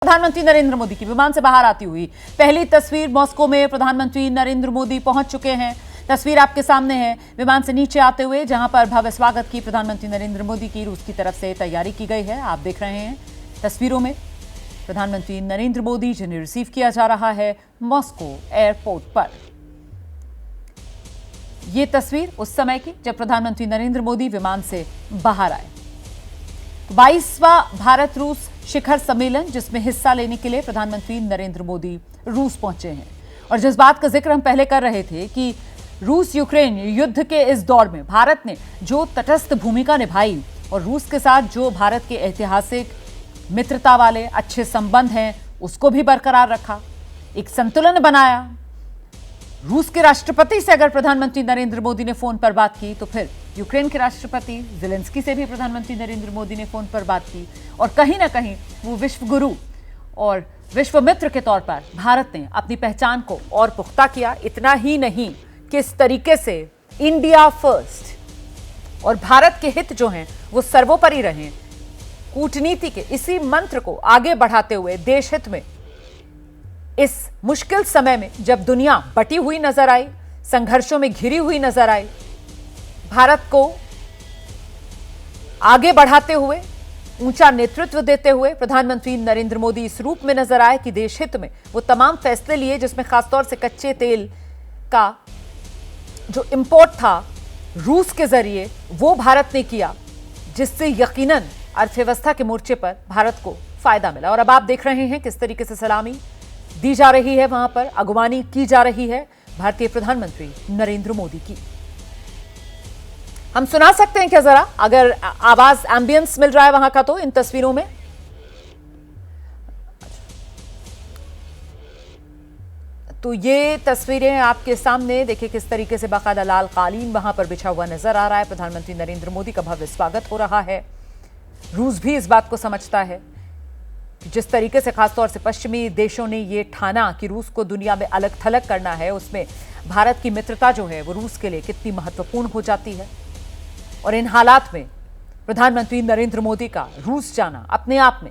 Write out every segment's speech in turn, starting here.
प्रधानमंत्री नरेंद्र मोदी की विमान से बाहर आती हुई पहली तस्वीर मॉस्को में प्रधानमंत्री नरेंद्र मोदी पहुंच चुके हैं। तस्वीर आपके सामने है विमान से नीचे आते हुए, जहां पर भव्य स्वागत की प्रधानमंत्री नरेंद्र मोदी की रूस की तरफ से तैयारी की गई है। आप देख रहे हैं तस्वीरों में प्रधानमंत्री नरेंद्र मोदी जिन्हें रिसीव किया जा रहा है मॉस्को एयरपोर्ट पर। यह तस्वीर उस समय की जब प्रधानमंत्री नरेंद्र मोदी विमान से बाहर आए। 22वां भारत रूस शिखर सम्मेलन, जिसमें हिस्सा लेने के लिए प्रधानमंत्री नरेंद्र मोदी रूस पहुंचे हैं। और जिस बात का जिक्र हम पहले कर रहे थे कि रूस यूक्रेन युद्ध के इस दौर में भारत ने जो तटस्थ भूमिका निभाई और रूस के साथ जो भारत के ऐतिहासिक मित्रता वाले अच्छे संबंध हैं उसको भी बरकरार रखा, एक संतुलन बनाया। रूस के राष्ट्रपति से अगर प्रधानमंत्री नरेंद्र मोदी ने फोन पर बात की तो फिर यूक्रेन के राष्ट्रपति ज़ेलेंस्की से भी प्रधानमंत्री नरेंद्र मोदी ने फोन पर बात की। और कहीं ना कहीं वो विश्व गुरु और विश्व मित्र के तौर पर भारत ने अपनी पहचान को और पुख्ता किया। इतना ही नहीं, किस तरीके से इंडिया फर्स्ट और भारत के हित जो हैं वो सर्वोपरि रहे। कूटनीति के इसी मंत्र को आगे बढ़ाते हुए देश हित में इस मुश्किल समय में जब दुनिया बटी हुई नजर आई, संघर्षों में घिरी हुई नजर आई, भारत को आगे बढ़ाते हुए ऊंचा नेतृत्व देते हुए प्रधानमंत्री नरेंद्र मोदी इस रूप में नजर आए कि देश हित में वो तमाम फैसले लिए, जिसमें खासतौर से कच्चे तेल का जो इंपोर्ट था रूस के जरिए वो भारत ने किया, जिससे यकीनन अर्थव्यवस्था के मोर्चे पर भारत को फायदा मिला। और अब आप देख रहे हैं किस तरीके से सलामी दी जा रही है, वहां पर अगवानी की जा रही है भारतीय प्रधानमंत्री नरेंद्र मोदी की। हम सुना सकते हैं क्या जरा, अगर आवाज एम्बियंस मिल रहा है वहां का तो इन तस्वीरों में। तो ये तस्वीरें आपके सामने देखिए किस तरीके से बाकायदा लाल कालीन वहां पर बिछा हुआ नजर आ रहा है। प्रधानमंत्री नरेंद्र मोदी का भव्य स्वागत हो रहा है। रूस भी इस बात को समझता है जिस तरीके से खासतौर से पश्चिमी देशों ने ये ठाना कि रूस को दुनिया में अलग थलग करना है, उसमें भारत की मित्रता जो है वो रूस के लिए कितनी महत्वपूर्ण हो जाती है। और इन हालात में प्रधानमंत्री नरेंद्र मोदी का रूस जाना अपने आप में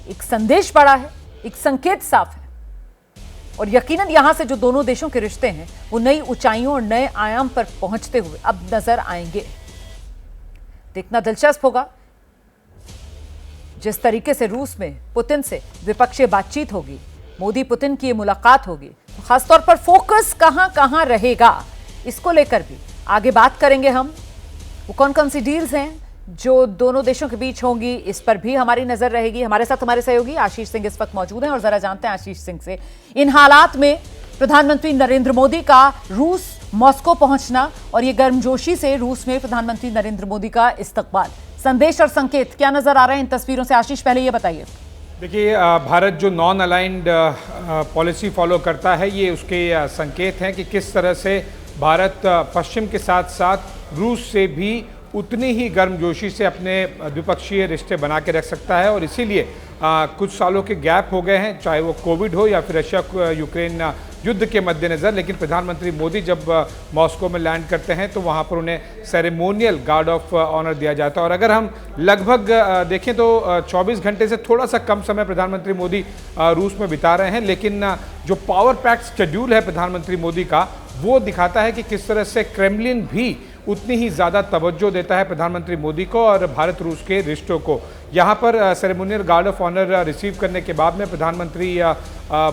एक संदेश बड़ा है, एक संकेत साफ है। और यकीनन यहां से जो दोनों देशों के रिश्ते हैं वो नई ऊंचाइयों और नए आयाम पर पहुंचते हुए अब नजर आएंगे। देखना दिलचस्प होगा जिस तरीके से रूस में पुतिन से द्विपक्षीय बातचीत होगी, मोदी पुतिन की मुलाकात होगी, तो खासतौर पर फोकस कहां कहां रहेगा इसको लेकर भी आगे बात करेंगे हम। वो कौन कौन सी डील्स हैं जो दोनों देशों के बीच होंगी, इस पर भी हमारी नजर रहेगी। हमारे साथ हमारे सहयोगी आशीष सिंह इस वक्त मौजूद हैं और जरा जानते हैं आशीष सिंह से इन हालात में प्रधानमंत्री नरेंद्र मोदी का रूस मॉस्को पहुंचना और ये गर्मजोशी से रूस में प्रधानमंत्री नरेंद्र मोदी का इस्तकबाल, संदेश और संकेत क्या नजर आ रहे हैं इन तस्वीरों से। आशीष पहले ये बताइए। देखिए, भारत जो नॉन अलाइंड पॉलिसी फॉलो करता है, ये उसके संकेत हैं कि किस तरह से भारत पश्चिम के साथ साथ रूस से भी उतनी ही गर्मजोशी से अपने द्विपक्षीय रिश्ते बना के रख सकता है। और इसीलिए कुछ सालों के गैप हो गए हैं, चाहे वो कोविड हो या फिर रशिया यूक्रेन युद्ध के मद्देनज़र। लेकिन प्रधानमंत्री मोदी जब मॉस्को में लैंड करते हैं तो वहाँ पर उन्हें सेरेमोनियल गार्ड ऑफ ऑनर दिया जाता है। और अगर हम लगभग देखें तो 24 घंटे से थोड़ा सा कम समय प्रधानमंत्री मोदी रूस में बिता रहे हैं, लेकिन जो पावर पैक्ड शेड्यूल है प्रधानमंत्री मोदी का वो दिखाता है कि किस तरह से क्रेमलिन भी उतनी ही ज़्यादा तवज्जो देता है प्रधानमंत्री मोदी को और भारत रूस के रिश्तों को। यहाँ पर ceremonial guard of honour receive करने के बाद में प्रधानमंत्री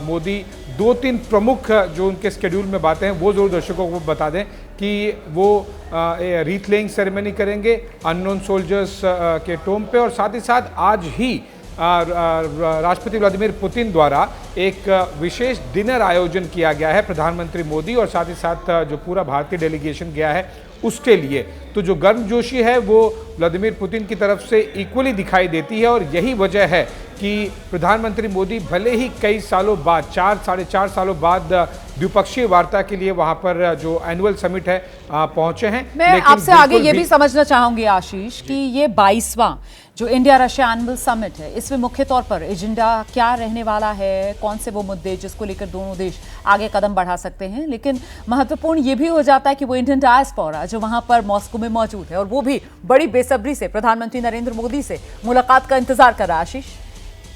मोदी 2-3 प्रमुख जो उनके शेड्यूल में बातें हैं वो जरूर दर्शकों को बता दें कि वो रीथ लेइंग सेरेमनी करेंगे अननोन सोल्जर्स के टोम पे, और साथ ही साथ आज ही राष्ट्रपति व्लादिमीर पुतिन द्वारा एक विशेष डिनर आयोजन किया गया है प्रधानमंत्री मोदी और साथ ही साथ जो पूरा भारतीय डेलीगेशन गया है उसके लिए। तो जो गर्मजोशी है वो व्लादिमीर पुतिन की तरफ से इक्वली दिखाई देती है। और यही वजह है कि प्रधानमंत्री मोदी भले ही कई सालों बाद, 4-4.5 सालों बाद द्विपक्षीय वार्ता के लिए वहां पर जो एनुअल समिट है पहुंचे हैं। मैं आपसे आगे ये भी समझना चाहूंगी आशीष कि ये 22वां जो इंडिया रशिया एनुअल समिट है, इसमें मुख्य तौर पर एजेंडा क्या रहने वाला है, कौन से वो मुद्दे जिसको लेकर दोनों देश आगे कदम बढ़ा सकते हैं। लेकिन महत्वपूर्ण ये भी हो जाता है कि वो इंडियन डायस्पोरा जो वहां पर मॉस्को में मौजूद है और वो भी बड़ी बेसब्री से प्रधानमंत्री नरेंद्र मोदी से मुलाकात का इंतजार कर रहा है। आशीष,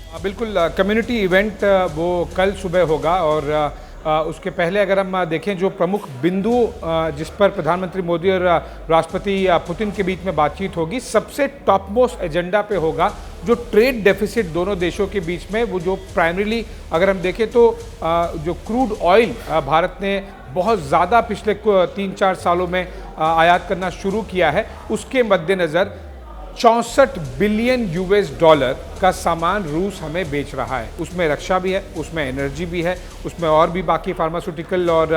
बिल्कुल कम्युनिटी इवेंट वो कल सुबह होगा और उसके पहले अगर हम देखें जो प्रमुख बिंदु जिस पर प्रधानमंत्री मोदी और राष्ट्रपति पुतिन के बीच में बातचीत होगी, सबसे टॉप मोस्ट एजेंडा पे होगा जो ट्रेड डेफिसिट दोनों देशों के बीच में, वो जो प्राइमरीली अगर हम देखें तो जो क्रूड ऑयल भारत ने बहुत ज़्यादा पिछले 3-4 सालों में आयात करना शुरू किया है, उसके मद्देनज़र 64 बिलियन यूएस डॉलर का सामान रूस हमें बेच रहा है। उसमें रक्षा भी है, उसमें एनर्जी भी है, उसमें और भी बाकी फार्मास्यूटिकल और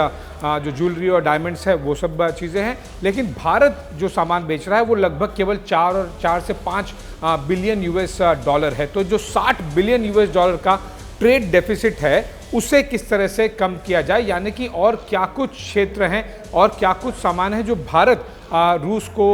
जो ज्वेलरी और डायमंड्स है वो सब चीज़ें हैं। लेकिन भारत जो सामान बेच रहा है वो लगभग केवल 4 से 5 बिलियन यूएस डॉलर है। तो जो 60 बिलियन यूएस डॉलर का ट्रेड डेफिसिट है उसे किस तरह से कम किया जाए, यानी कि और क्या कुछ क्षेत्र हैं और क्या कुछ सामान है जो भारत रूस को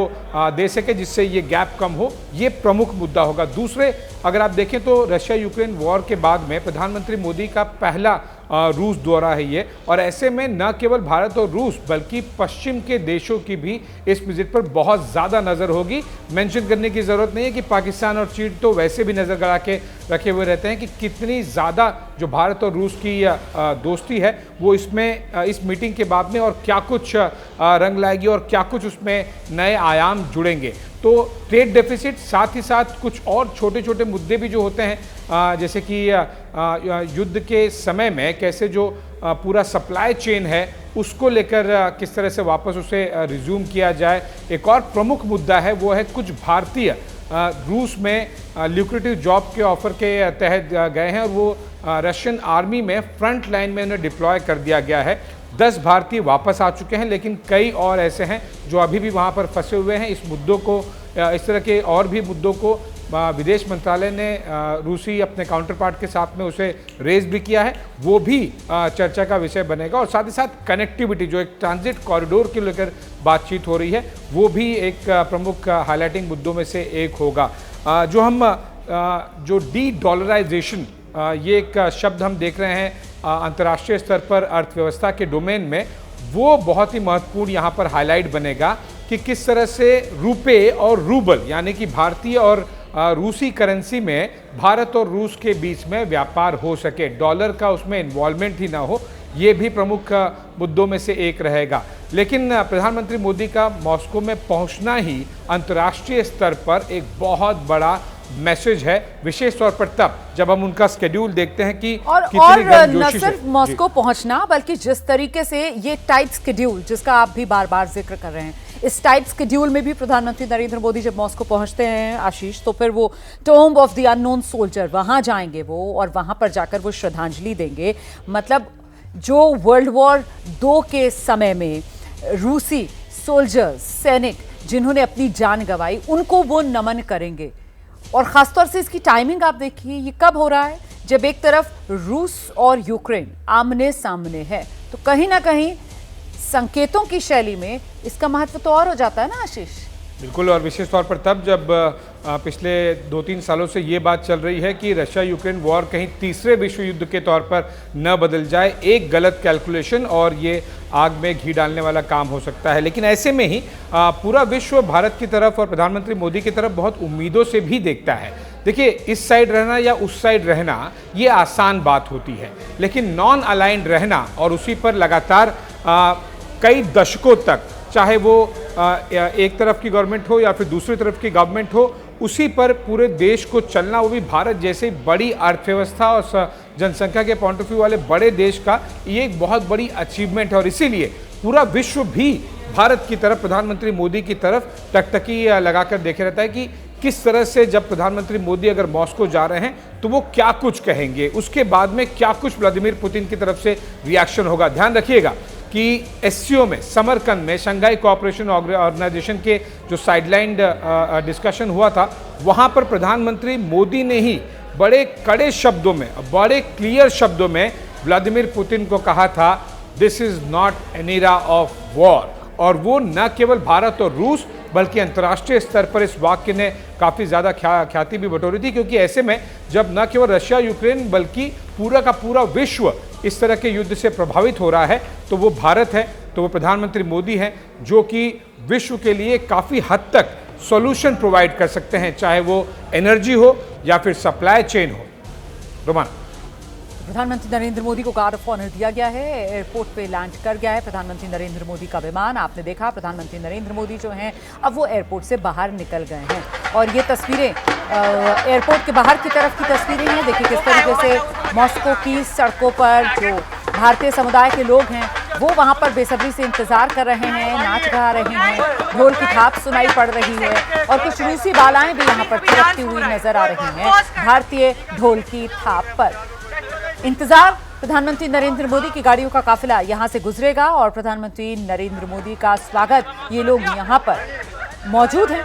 दे सके जिससे ये गैप कम हो, ये प्रमुख मुद्दा होगा। दूसरे अगर आप देखें तो रशिया यूक्रेन वॉर के बाद में प्रधानमंत्री मोदी का पहला रूस दौरा है ये, और ऐसे में न केवल भारत और रूस बल्कि पश्चिम के देशों की भी इस विजिट पर बहुत ज़्यादा नज़र होगी। मेंशन करने की ज़रूरत नहीं है कि पाकिस्तान और चीन तो वैसे भी नज़र गड़ा के रखे हुए रहते हैं कि कितनी ज़्यादा जो भारत और रूस की दोस्ती है वो इसमें इस मीटिंग के बाद में और क्या कुछ रंग लाएगी और क्या कुछ उसमें नए आयाम जुड़ेंगे। तो ट्रेड डेफिसिट, साथ ही साथ कुछ और छोटे छोटे मुद्दे भी जो होते हैं जैसे कि युद्ध के समय में कैसे जो पूरा सप्लाई चेन है उसको लेकर किस तरह से वापस उसे रिज्यूम किया जाए। एक और प्रमुख मुद्दा है वो है कुछ भारतीय रूस में ल्यूक्रेटिव जॉब के ऑफर के तहत गए हैं और वो रशियन आर्मी में फ्रंट लाइन में उन्हें डिप्लॉय कर दिया गया है। 10 भारतीय वापस आ चुके हैं, लेकिन कई और ऐसे हैं जो अभी भी वहाँ पर फंसे हुए हैं। इस मुद्दों को, इस तरह के और भी मुद्दों को विदेश मंत्रालय ने रूसी अपने काउंटर पार्ट के साथ में उसे रेज भी किया है, वो भी चर्चा का विषय बनेगा। और साथ ही साथ कनेक्टिविटी, जो एक ट्रांजिट कॉरिडोर के लेकर बातचीत हो रही है, वो भी एक प्रमुख हाईलाइटिंग मुद्दों में से एक होगा। जो डी डॉलराइजेशन, ये एक शब्द हम देख रहे हैं अंतर्राष्ट्रीय स्तर पर अर्थव्यवस्था के डोमेन में, वो बहुत ही महत्वपूर्ण यहाँ पर हाईलाइट बनेगा कि किस तरह से रुपए और रूबल यानी कि भारतीय और रूसी करेंसी में भारत और रूस के बीच में व्यापार हो सके, डॉलर का उसमें इन्वॉल्वमेंट ही ना हो, ये भी प्रमुख मुद्दों में से एक रहेगा। लेकिन प्रधानमंत्री मोदी का मॉस्को में पहुंचना ही अंतर्राष्ट्रीय स्तर पर एक बहुत बड़ा मैसेज है, विशेष तौर पर तब जब हम उनका स्केड्यूल देखते हैं कि और न सिर्फ मॉस्को पहुंचना बल्कि जिस तरीके से ये टाइट स्केड्यूल जिसका आप भी बार बार जिक्र कर रहे हैं, इस टाइट स्केड्यूल में भी प्रधानमंत्री नरेंद्र मोदी जब मॉस्को पहुंचते हैं आशीष, तो फिर वो tomb of the unknown soldier वहां जाएंगे वो, और वहां पर जाकर वो श्रद्धांजलि देंगे। मतलब जो वर्ल्ड वॉर 2 के समय में रूसी सोल्जर्स, सैनिक जिन्होंने अपनी जान गंवाई, उनको वो नमन करेंगे। और खासतौर से इसकी टाइमिंग आप देखिए, ये कब हो रहा है जब एक तरफ रूस और यूक्रेन आमने सामने है, तो कहीं ना कहीं संकेतों की शैली में इसका महत्व तो और हो जाता है ना आशीष। बिल्कुल, और विशेष तौर पर तब जब पिछले 2-3 सालों से ये बात चल रही है कि रशिया यूक्रेन वॉर कहीं तीसरे विश्व युद्ध के तौर पर न बदल जाए, एक गलत कैलकुलेशन और ये आग में घी डालने वाला काम हो सकता है। लेकिन ऐसे में ही पूरा विश्व भारत की तरफ और प्रधानमंत्री मोदी की तरफ बहुत उम्मीदों से भी देखता है। देखिए, इस साइड रहना या उस साइड रहना ये आसान बात होती है, लेकिन नॉन अलाइंड रहना और उसी पर लगातार कई दशकों तक, चाहे वो एक तरफ की गवर्नमेंट हो या फिर दूसरी तरफ की गवर्नमेंट हो, उसी पर पूरे देश को चलना, वो भी भारत जैसे बड़ी अर्थव्यवस्था और जनसंख्या के पॉइंट ऑफ व्यू वाले बड़े देश का, ये एक बहुत बड़ी अचीवमेंट है। और इसीलिए पूरा विश्व भी भारत की तरफ, प्रधानमंत्री मोदी की तरफ टकटकी लगाकर देखे रहता है कि किस तरह से जब प्रधानमंत्री मोदी अगर मॉस्को जा रहे हैं तो वो क्या कुछ कहेंगे, उसके बाद में क्या कुछ व्लादिमीर पुतिन की तरफ से रिएक्शन होगा। ध्यान रखिएगा कि एससीओ में, समरकंद में, शंघाई कोऑपरेशन ऑर्गेनाइजेशन के जो साइडलाइन डिस्कशन हुआ था, वहां पर प्रधानमंत्री मोदी ने ही बड़े कड़े शब्दों में, बड़े क्लियर शब्दों में व्लादिमीर पुतिन को कहा था, this is not an era of war. और वो न केवल भारत और रूस बल्कि अंतर्राष्ट्रीय स्तर पर इस वाक्य ने काफ़ी ज़्यादा ख्याति भी बटोरी थी, क्योंकि ऐसे में जब न केवल रशिया यूक्रेन बल्कि पूरा का पूरा विश्व इस तरह के युद्ध से प्रभावित हो रहा है, तो वो भारत है, तो वो प्रधानमंत्री मोदी हैं जो कि विश्व के लिए काफ़ी हद तक सॉल्यूशन प्रोवाइड कर सकते हैं, चाहे वो एनर्जी हो या फिर सप्लाई चेन हो। रोमाना। प्रधानमंत्री नरेंद्र मोदी को गार्ड ऑफ ऑनर दिया गया है। एयरपोर्ट पे लैंड कर गया है प्रधानमंत्री नरेंद्र मोदी का विमान। आपने देखा प्रधानमंत्री नरेंद्र मोदी जो हैं अब वो एयरपोर्ट से बाहर निकल गए हैं और ये तस्वीरें एयरपोर्ट के बाहर की तरफ की तस्वीरें हैं। देखिए किस तरीके से मॉस्को की सड़कों पर जो भारतीय समुदाय के लोग हैं वो वहां पर बेसब्री से इंतजार कर रहे हैं, नाच गा रहे हैं, ढोल की थाप सुनाई पड़ रही है और कुछ रूसी बालाएं भी यहाँ पर थिरकती हुई नजर आ रही हैं भारतीय ढोल की थाप पर। इंतजार, प्रधानमंत्री नरेंद्र मोदी की गाड़ियों का काफिला यहां से गुजरेगा और प्रधानमंत्री नरेंद्र मोदी का स्वागत ये लोग यहां पर मौजूद हैं,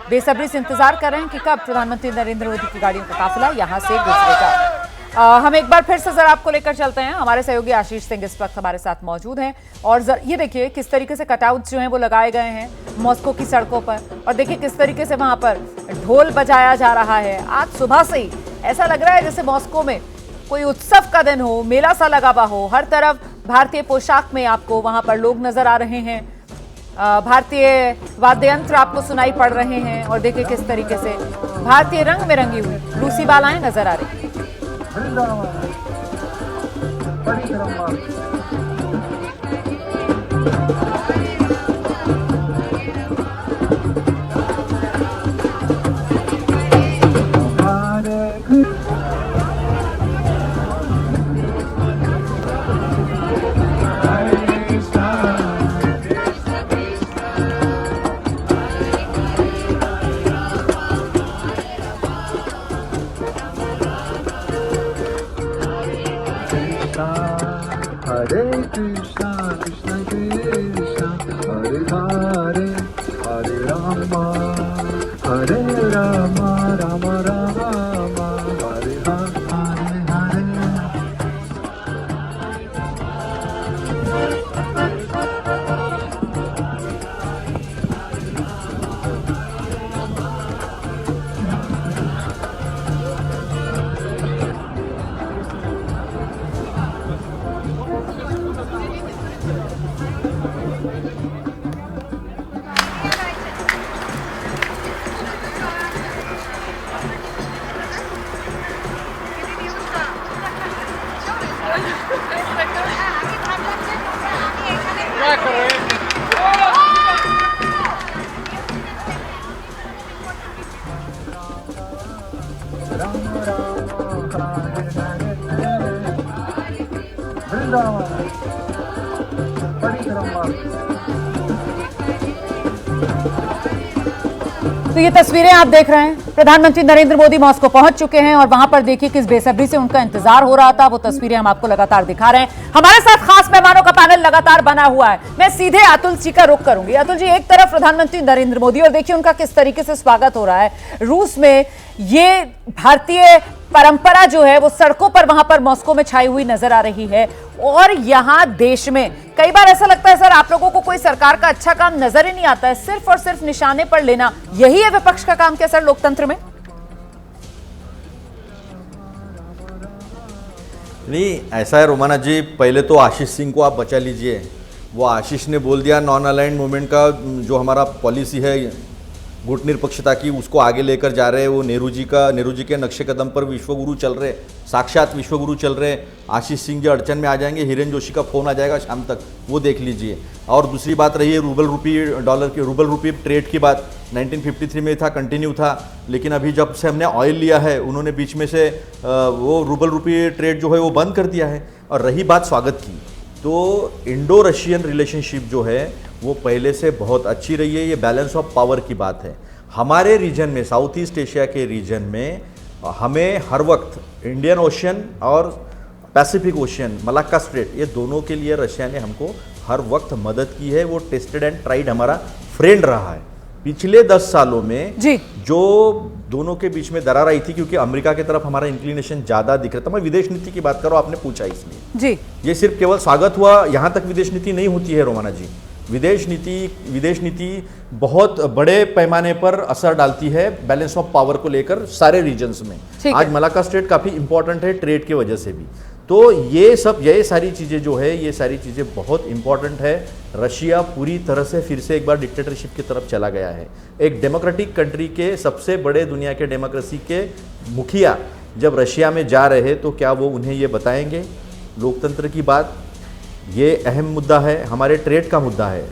बेसब्री से इंतजार कर रहे हैं कि कब प्रधानमंत्री नरेंद्र मोदी की गाड़ियों का काफिला यहां से गुजरेगा। हम एक बार फिर से जरा आपको लेकर चलते हैं। हमारे सहयोगी आशीष सिंह इस वक्त हमारे साथ मौजूद हैं और ये देखिए किस तरीके से कटआउट जो हैं वो लगाए गए हैं मॉस्को की सड़कों पर और देखिए किस तरीके से वहां पर ढोल बजाया जा रहा है। आज सुबह से ही ऐसा लग रहा है जैसे मॉस्को में कोई उत्सव का दिन हो, मेला सा लगा हुआ हो। हर तरफ भारतीय पोशाक में आपको वहां पर लोग नजर आ रहे हैं, भारतीय वाद्य यंत्र आपको सुनाई पड़ रहे हैं और देखिए किस तरीके से भारतीय रंग में रंगी हुई रूसी बालाएं नजर आ रही हैं। Hare Krishna, Krishna Krishna, Hare Hare, Hare Rama, Hare Rama, Rama Rama, Hare Hare, Hare तो ये तस्वीरें आप देख रहे हैं, प्रधानमंत्री नरेंद्र मोदी मॉस्को पहुंच चुके हैं और वहां पर देखिए किस बेसब्री से उनका इंतजार हो रहा था। वो तस्वीरें हम आपको लगातार दिखा रहे हैं। हमारे साथ खास मेहमानों का पैनल लगातार बना हुआ है। मैं सीधे अतुल जी का रुख करूंगी। अतुल जी, एक तरफ प्रधानमंत्री नरेंद्र मोदी और देखिए उनका किस तरीके से स्वागत हो रहा है रूस में। ये भारतीय परंपरा जो है वो सड़कों पर वहां पर मॉस्को में छाई हुई नजर आ रही है और यहां देश में कई बार ऐसा लगता है सर आप लोगों को कोई सरकार का अच्छा काम नजर ही नहीं आता है, सिर्फ और सिर्फ निशाने पर लेना, यही है विपक्ष का काम क्या सर लोकतंत्र में? नहीं, ऐसा है रोमाना जी, पहले तो आशीष सिंह को आप बचा लीजिए। वो आशीष ने बोल दिया नॉन अलाइंड मूवमेंट का जो हमारा पॉलिसी है गुट निरपक्षता की, उसको आगे लेकर जा रहे हैं। वो नेहरू जी के नक्शे कदम पर विश्वगुरु चल रहे, साक्षात विश्वगुरु चल रहे। आशीष सिंह जी अड़चन में आ जाएंगे, हिरेन जोशी का फोन आ जाएगा शाम तक, वो देख लीजिए। और दूसरी बात रही है रूबल रूपी ट्रेड की बात, 1953 में था, कंटिन्यू था, लेकिन अभी जब से हमने ऑयल लिया है उन्होंने बीच में से वो रूबल रूपी ट्रेड जो है वो बंद कर दिया है। और रही बात स्वागत की, तो इंडो रशियन रिलेशनशिप जो है वो पहले से बहुत अच्छी रही है। ये बैलेंस ऑफ पावर की बात है। हमारे रीजन में, साउथ ईस्ट एशिया के रीजन में, हमें हर वक्त इंडियन ओशन और पैसिफिक ओशन, मलाक्का स्ट्रेट, ये दोनों के लिए रशिया ने हमको हर वक्त मदद की है। वो टेस्टेड एंड ट्राइड हमारा फ्रेंड रहा है। पिछले 10 सालों में जी जो दोनों के बीच में दरार आई थी, क्योंकि अमेरिका की तरफ हमारा इंक्लिनेशन ज़्यादा दिख रहा था। मैं विदेश नीति की बात करो, आपने पूछा इसलिए जी, ये सिर्फ केवल स्वागत हुआ, यहाँ तक विदेश नीति नहीं होती है रोमाना जी। विदेश नीति बहुत बड़े पैमाने पर असर डालती है बैलेंस ऑफ पावर को लेकर सारे रीजन्स में। आज मलाक्का स्ट्रेट काफ़ी इंपॉर्टेंट है ट्रेड की वजह से भी। तो ये सारी चीज़ें जो है, ये सारी चीज़ें बहुत इंपॉर्टेंट है। रशिया पूरी तरह से फिर से एक बार डिक्टेटरशिप की तरफ चला गया है। एक डेमोक्रेटिक कंट्री के सबसे बड़े दुनिया के डेमोक्रेसी के मुखिया जब रशिया में जा रहे हैं तो क्या वो उन्हें ये बताएंगे? लोकतंत्र की बात, ये अहम मुद्दा है। हमारे ट्रेड का मुद्दा है।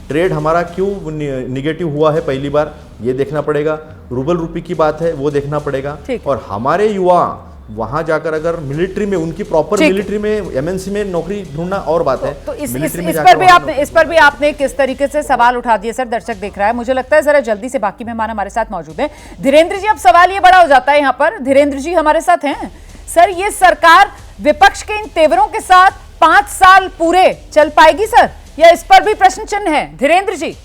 ट्रेड हमारा क्यों निगेटिव हुआ है पहली बार, ये देखना पड़ेगा। रूबल रूपी की बात है, वो देखना पड़ेगा। और हमारे युवा वहां जाकर अगर मिलिट्री में, उनकी प्रॉपर मिलिट्री में, एमएनसी में नौकरी ढूंढना और बात है। तो इस पर भी आपने किस तरीके से सवाल उठा दिए सर, दर्शक देख रहा है। मुझे लगता है जरा जल्दी से बाकी मेहमान हमारे साथ मौजूद हैं। धीरेन्द्र जी, अब सवाल ये बड़ा हो जाता है यहाँ पर, धीरेन्द्र जी हमारे साथ हैं। सर, ये सरकार विपक्ष के इन तेवरों के साथ 5 साल पूरे चल पाएगी सर, या इस पर भी प्रश्न चिन्ह है? धीरेन्द्र जी।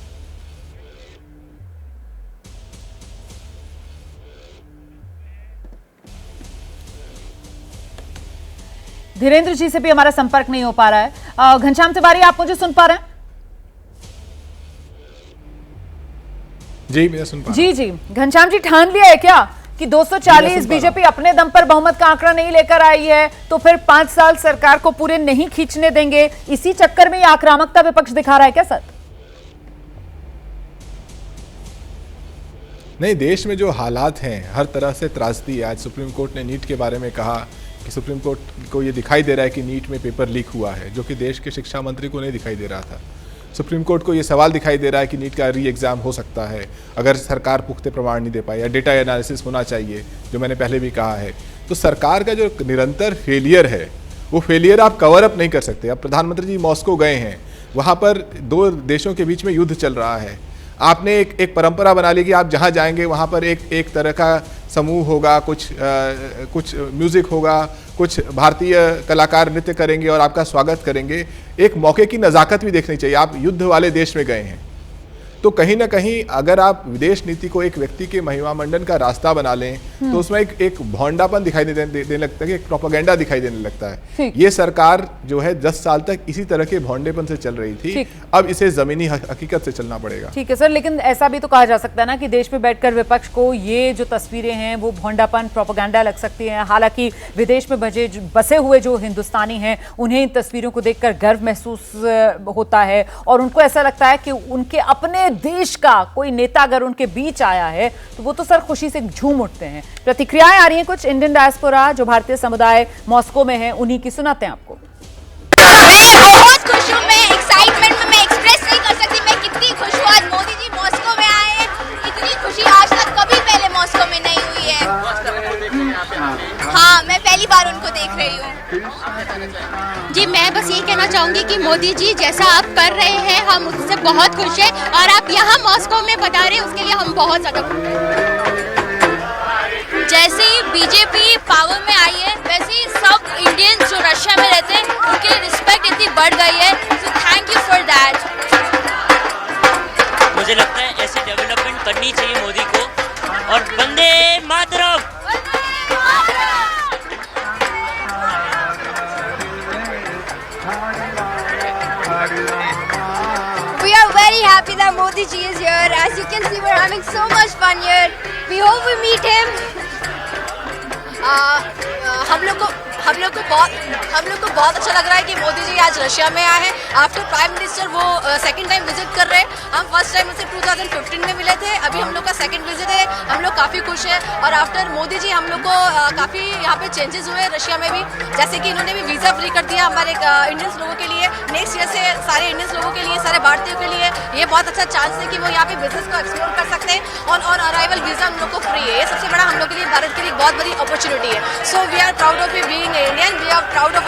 धीरेन्द्र जी से भी हमारा संपर्क नहीं हो पा रहा है। घनश्याम तिवारी, आप मुझे सुन पा रहे हैं? जी, मैं सुन पा रहा हूं। जी, घनश्याम जी, ठान लिया है क्या कि 240 बीजेपी अपने दम पर बहुमत का आंकड़ा नहीं लेकर आई है, तो फिर 5 साल सरकार को पूरे नहीं खींचने देंगे? इसी चक्कर में ये आक्रामकता विपक्ष दिखा रहा है क्या सर? नहीं, देश में जो हालात हैं, हर तरह से त्रासदी। आज सुप्रीम कोर्ट ने नीट के बारे में कहा कि सुप्रीम कोर्ट को ये दिखाई दे रहा है कि नीट में पेपर लीक हुआ है, जो कि देश के शिक्षा मंत्री को नहीं दिखाई दे रहा था। सुप्रीम कोर्ट को ये सवाल दिखाई दे रहा है कि नीट का री एग्ज़ाम हो सकता है अगर सरकार पुख्ते प्रमाण नहीं दे पाई, या डेटा एनालिसिस होना चाहिए, जो मैंने पहले भी कहा है। तो सरकार का जो निरंतर फेलियर है, वो फेलियर आप कवर अप नहीं कर सकते। अब प्रधानमंत्री जी मॉस्को गए हैं, वहाँ पर 2 देशों के बीच में युद्ध चल रहा है। आपने एक परंपरा बना ली कि आप जहाँ जाएंगे वहाँ पर एक तरह का समूह होगा, कुछ म्यूज़िक होगा, कुछ भारतीय कलाकार नृत्य करेंगे और आपका स्वागत करेंगे। एक मौके की नज़ाकत भी देखनी चाहिए। आप युद्ध वाले देश में गए हैं, तो कहीं ना कहीं अगर आप विदेश नीति को एक व्यक्ति के महिमा मंडन का रास्ता बना लें, तो उसमें एक भौंडापन दिखाई देने लगता है, एक प्रोपेगेंडा दिखाई देने लगता है। ये सरकार जो है 10 साल तक इसी तरह के भौंडेपन से चल रही थी, अब इसे जमीनी हकीकत से चलना पड़ेगा। ठीक है सर, लेकिन ऐसा भी तो कहा जा सकता है ना कि देश में बैठकर विपक्ष को ये जो तस्वीरें हैं वो भौंडापन, प्रोपेगेंडा लग सकती हैं। हालांकि विदेश में बसे हुए जो हिंदुस्तानी हैं, उन्हें इन तस्वीरों को देखकर गर्व महसूस होता है और उनको ऐसा लगता है कि उनके अपने देश का कोई नेता अगर उनके बीच आया है तो वो तो सर खुशी से झूम उठते हैं। प्रतिक्रियाएं आ रही हैं कुछ इंडियन डायस्पोरा, जो भारतीय समुदाय मॉस्को में है, उन्हीं की सुनाते हैं आपको। बहुत खुश हूं मैं, एक्साइटमेंट में मैं एक्सप्रेस नहीं कर सकती मैं कितनी खुश हूं। आज मोदी जी मॉस्को में आए हैं, इतनी खुशी आज तक कभी पहले मॉस्को में नहीं हुई है। हाँ, मैं पहली बार उनको देख रही हूँ। जी, मैं बस यही कहना चाहूँगी कि मोदी जी जैसा आप कर रहे हैं, हम उससे बहुत खुश हैं, और आप यहाँ मॉस्को में बता रहे हैं, उसके लिए हम बहुत ज़्यादा खुश हैं। जैसे ही बीजेपी पावर में आई है, वैसे ही सब इंडियंस जो रशिया में रहते हैं, उनकी रिस्पेक्ट इतनी बढ़ गई है। So thank you for that. मुझे लगता है ऐसी डेवलपमेंट करनी चाहिए मोदी को, और Vande Mataram. We are very happy that Modi ji is here. As you can see, we're having so much fun here. We hope we meet him. हम लोग को बहुत अच्छा लग रहा है कि मोदी जी आज रशिया में आए हैं। आफ्टर प्राइम मिनिस्टर वो सेकंड टाइम विजिट कर रहे हैं। हम फर्स्ट टाइम उनसे 2015 में मिले थे, अभी हम लोग का सेकंड विजिट है। हम लोग काफ़ी खुश हैं, और आफ्टर मोदी जी हम लोग को काफ़ी यहाँ पे चेंजेस हुए रशिया में भी। जैसे कि इन्होंने भी वीज़ा फ्री कर दिया हमारे इंडियंस लोगों के लिए। नेक्स्ट ईयर से सारे इंडियंस लोगों के लिए, सारे भारतीयों के लिए ये बहुत अच्छा चांस है कि वो यहाँ पे बिजनेस को एक्सप्लोर कर सकते हैं, और अराइवल वीज़ा हम लोग को फ्री है। ये सबसे बड़ा हम लोग के लिए, भारत के लिए बहुत बड़ी अपॉर्चुनिटी है। So we are proud of being Indian, we are proud of